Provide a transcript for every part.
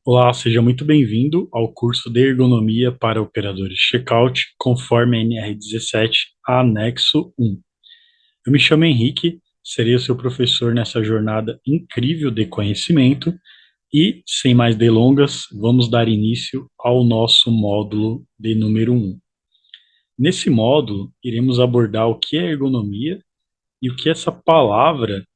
Olá, seja muito bem-vindo ao curso de Ergonomia para Operadores de Checkout, conforme a NR17, anexo 1. Eu me chamo Henrique, serei o seu professor nessa jornada incrível de conhecimento e, sem mais delongas, vamos dar início ao nosso módulo de número 1. Nesse módulo, iremos abordar o que é ergonomia e o que essa palavra,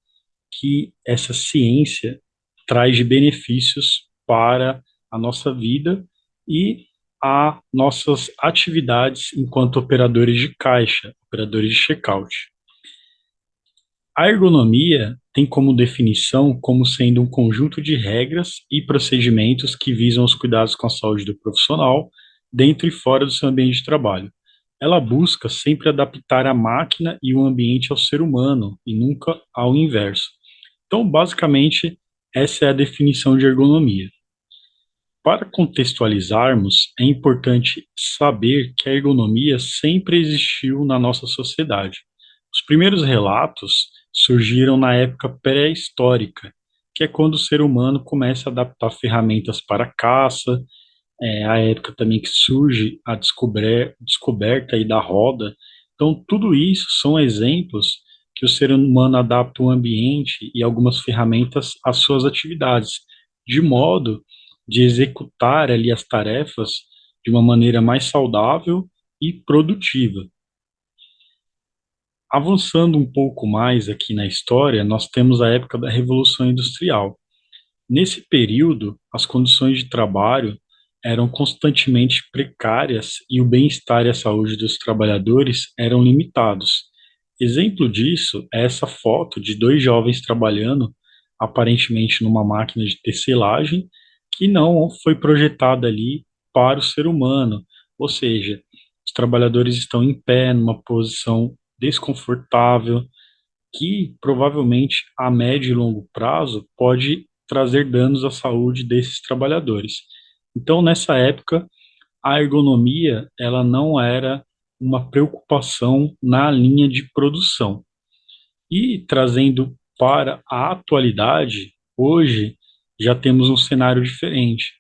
que essa ciência traz de benefícios para a nossa vida e a nossas atividades enquanto operadores de caixa, operadores de checkout. A ergonomia tem como definição como sendo um conjunto de regras e procedimentos que visam os cuidados com a saúde do profissional, dentro e fora do seu ambiente de trabalho. Ela busca sempre adaptar a máquina e o ambiente ao ser humano e nunca ao inverso. Então, basicamente, essa é a definição de ergonomia. Para contextualizarmos, é importante saber que a ergonomia sempre existiu na nossa sociedade. Os primeiros relatos surgiram na época pré-histórica, que é quando o ser humano começa a adaptar ferramentas para a caça, a época também que surge a descoberta aí da roda. Então, tudo isso são exemplos que o ser humano adapta o ambiente e algumas ferramentas às suas atividades, de modo de executar ali as tarefas de uma maneira mais saudável e produtiva. Avançando um pouco mais aqui na história, nós temos a época da Revolução Industrial. Nesse período, as condições de trabalho eram constantemente precárias e o bem-estar e a saúde dos trabalhadores eram limitados. Exemplo disso é essa foto de dois jovens trabalhando, aparentemente numa máquina de tecelagem, que não foi projetada ali para o ser humano, ou seja, os trabalhadores estão em pé, numa posição desconfortável, que provavelmente a médio e longo prazo pode trazer danos à saúde desses trabalhadores. Então, nessa época, a ergonomia ela não era uma preocupação na linha de produção. E trazendo para a atualidade, hoje já temos um cenário diferente.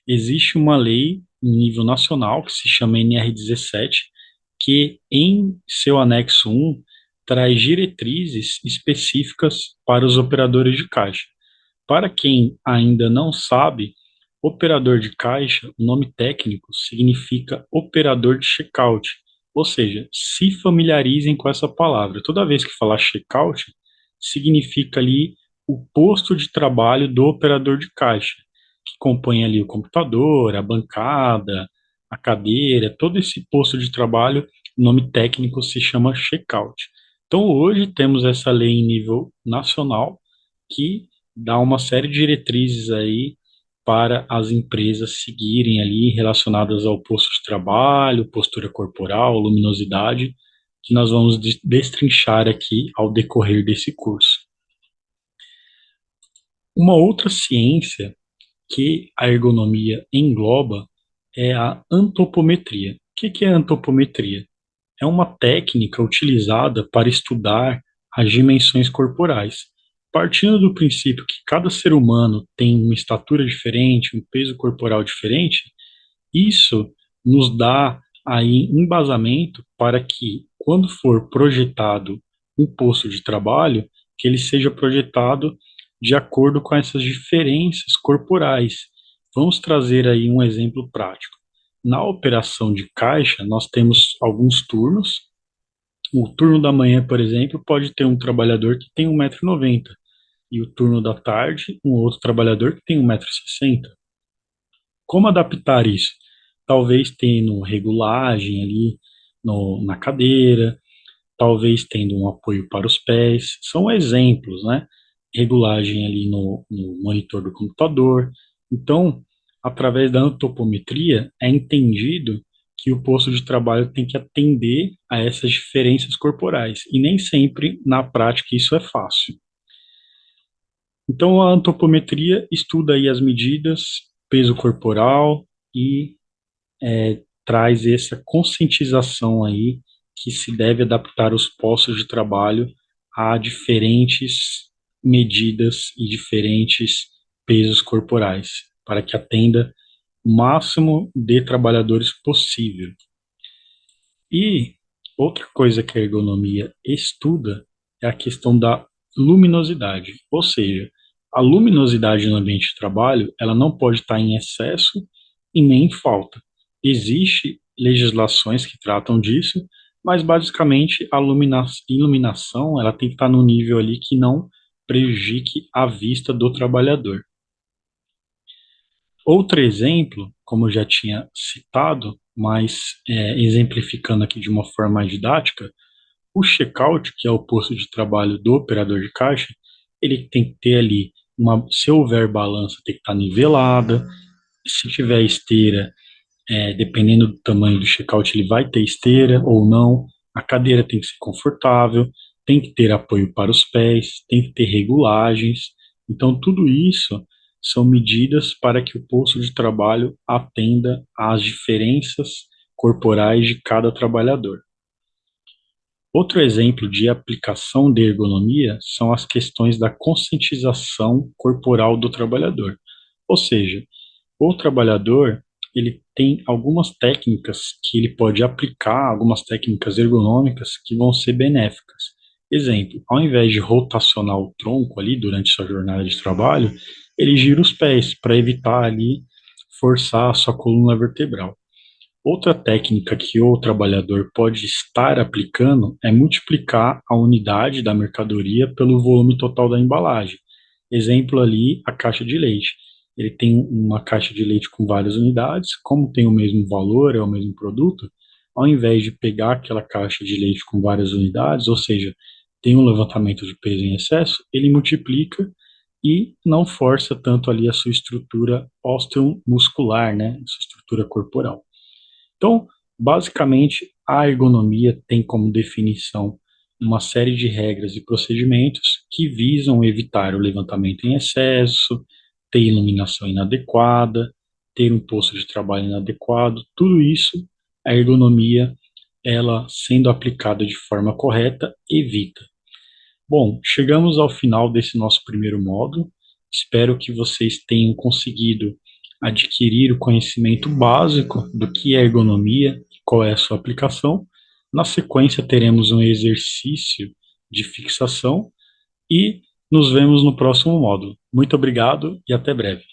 Existe uma lei em nível nacional que se chama NR17, que em seu anexo 1 traz diretrizes específicas para os operadores de caixa. Para quem ainda não sabe, operador de caixa, o nome técnico significa operador de checkout, ou seja, se familiarizem com essa palavra. Toda vez que falar checkout, significa ali o posto de trabalho do operador de caixa, que compõe ali o computador, a bancada, a cadeira, todo esse posto de trabalho, o nome técnico se chama checkout. Então, hoje temos essa lei em nível nacional que dá uma série de diretrizes aí para as empresas seguirem ali relacionadas ao posto de trabalho, postura corporal, luminosidade, que nós vamos destrinchar aqui ao decorrer desse curso. Uma outra ciência que a ergonomia engloba é a antropometria. O que é a antropometria? É uma técnica utilizada para estudar as dimensões corporais. Partindo do princípio que cada ser humano tem uma estatura diferente, um peso corporal diferente, isso nos dá aí embasamento para que, quando for projetado um posto de trabalho, que ele seja projetado de acordo com essas diferenças corporais. Vamos trazer aí um exemplo prático. Na operação de caixa, nós temos alguns turnos. O turno da manhã, por exemplo, pode ter um trabalhador que tem 1,90 m e o turno da tarde, um outro trabalhador que tem 1,60 m. Como adaptar isso? Talvez tendo regulagem ali na cadeira, talvez tendo um apoio para os pés, são exemplos, né? Regulagem ali no monitor do computador. Então, através da antropometria, é entendido que o posto de trabalho tem que atender a essas diferenças corporais, e nem sempre, na prática, isso é fácil. Então, a antropometria estuda aí as medidas, peso corporal e traz essa conscientização aí que se deve adaptar os postos de trabalho a diferentes medidas e diferentes pesos corporais. para que atenda o máximo de trabalhadores possível. E outra coisa que a ergonomia estuda é a questão da luminosidade, ou seja, a luminosidade no ambiente de trabalho, ela não pode estar em excesso e nem em falta. Existem legislações que tratam disso, mas basicamente a iluminação, ela tem que estar no nível ali que não prejudique a vista do trabalhador. Outro exemplo, como eu já tinha citado, mas exemplificando aqui de uma forma mais didática, o checkout, que é o posto de trabalho do operador de caixa, ele tem que ter ali se houver balança, tem que estar nivelada. Se tiver esteira, dependendo do tamanho do checkout, ele vai ter esteira ou não. A cadeira tem que ser confortável, tem que ter apoio para os pés, tem que ter regulagens. Então, tudo isso são medidas para que o posto de trabalho atenda às diferenças corporais de cada trabalhador. Outro exemplo de aplicação de ergonomia são as questões da conscientização corporal do trabalhador. Ou seja, o trabalhador, ele tem algumas técnicas que ele pode aplicar, algumas técnicas ergonômicas que vão ser benéficas. Exemplo, ao invés de rotacionar o tronco ali durante sua jornada de trabalho, ele gira os pés para evitar ali forçar a sua coluna vertebral. Outra técnica que o trabalhador pode estar aplicando é multiplicar a unidade da mercadoria pelo volume total da embalagem. Exemplo ali, a caixa de leite. Ele tem uma caixa de leite com várias unidades, como tem o mesmo valor, é o mesmo produto, ao invés de pegar aquela caixa de leite com várias unidades, ou seja, tem um levantamento de peso em excesso, ele multiplica e não força tanto ali a sua estrutura osteomuscular, né, a sua estrutura corporal. Então, basicamente, a ergonomia tem como definição uma série de regras e procedimentos que visam evitar o levantamento em excesso, ter iluminação inadequada, ter um posto de trabalho inadequado, tudo isso a ergonomia, ela sendo aplicada de forma correta, evita. Bom, chegamos ao final desse nosso primeiro módulo. Espero que vocês tenham conseguido adquirir o conhecimento básico do que é ergonomia, qual é a sua aplicação. Na sequência, teremos um exercício de fixação e nos vemos no próximo módulo. Muito obrigado e até breve.